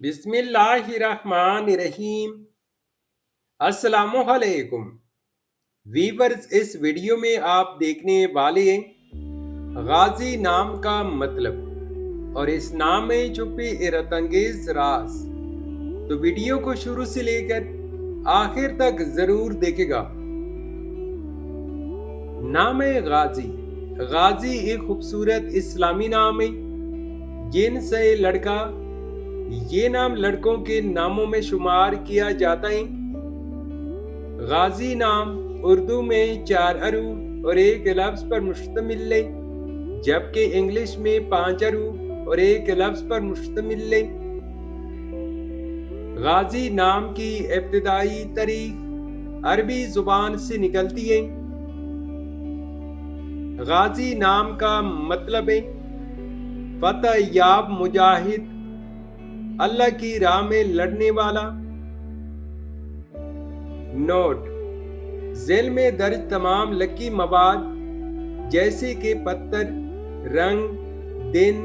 बिस्मिल्लाहिर्रहमानिर्रहीम। अस्सलामुअलैकुम वीवर्स, इस वीडियो में आप देखने वाले हैं गाजी नाम का मतलब और इस नाम में छुपे हैरतअंगेज राज। तो वीडियो को शुरू से लेकर आखिर तक जरूर देखेगा। नाम है गाजी। गाजी एक खूबसूरत इस्लामी नाम है। जिन से लड़का, ये नाम लड़कों के नामों में शुमार किया जाता है। गाजी नाम उर्दू में 4 हरूफ और 1 लफ्ज पर मुश्तमिल है, जबकि इंग्लिश में 5 हरूफ और 1 लफ्ज पर मुश्तमिल है। गाजी नाम की इब्तिदाई तारीख अरबी जुबान से निकलती है। गाजी नाम का मतलब है फतह याब मुजाहिद, अल्लाह की राह में लड़ने वाला। नोट: झेल में दर्ज तमाम लकी मवाद जैसे कि पत्थर, रंग, दिन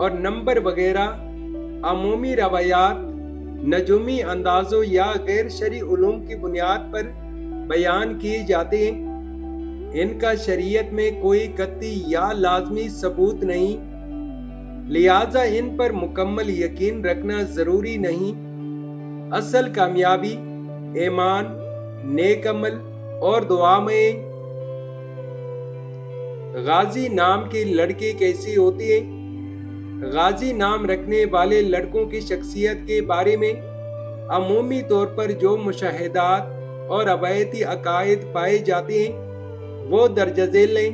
और नंबर वगैरह अमूमी रवायात, नजूमी अंदाजों या गैर शरई उलूम की बुनियाद पर बयान किए जाते हैं। इनका शरीयत में कोई कत्ती या लाजमी सबूत नहीं, लिहाजा इन पर मुकम्मल यकीन रखना जरूरी नहीं। असल कामयाबी ईमान, नेक अमल और दुआ में। गाजी नाम के लड़के कैसे होते हैं? गाजी नाम रखने वाले लड़कों की शख्सियत के बारे में अमूमी तौर पर जो मुशाहिदात और रवायती अकायद पाए जाते हैं वो दर्ज झेल हैं।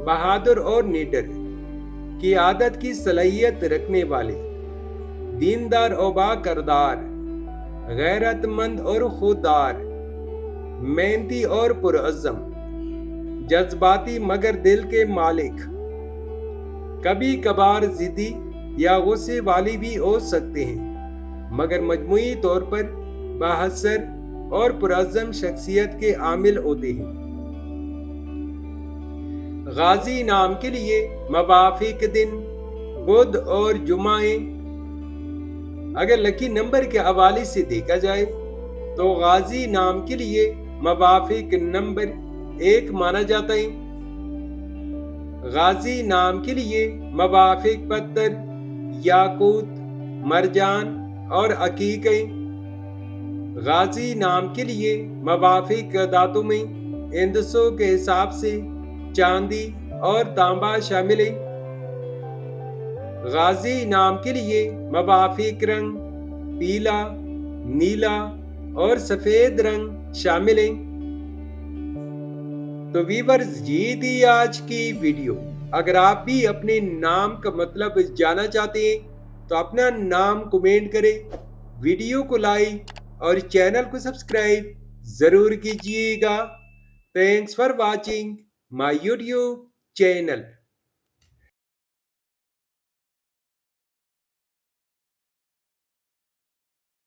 बहादुर और निडर, क़ियादत की सलाहियत रखने वाले, दीनदार और बाकरदार, गैरतमंद और खुददार, मेहनती और पुरअज़्म, जज्बाती मगर दिल के मालिक, कभी कभार जिद्दी या गुस्से वाली भी हो सकते हैं, मगर मजमूई तौर पर बाहसर और पुरअज़्म शख्सियत के आमिल होते हैं। गाजी नाम के लिए मवाफिक दिन बुध और जुमाए। अगर लकी नंबर के हवाले से देखा जाए तो गाजी नाम के लिए मवाफिक नंबर 1 माना जाता है। गाजी नाम के लिए मवाफिक पत्थर याकूत, मरजान और अकीक है। गाजी नाम के लिए मवाफिक दातों में इंदसों के हिसाब से चांदी और तांबा शामिल है। गाजी नाम के लिए मवाफिक रंग पीला, नीला और सफेद रंग शामिल हैं। तो वीवर्स, ये थी आज की वीडियो। अगर आप भी अपने नाम का मतलब जानना चाहते हैं तो अपना नाम कमेंट करें, वीडियो को लाइक और चैनल को सब्सक्राइब जरूर कीजिएगा। Thanks for watching my YouTube channel.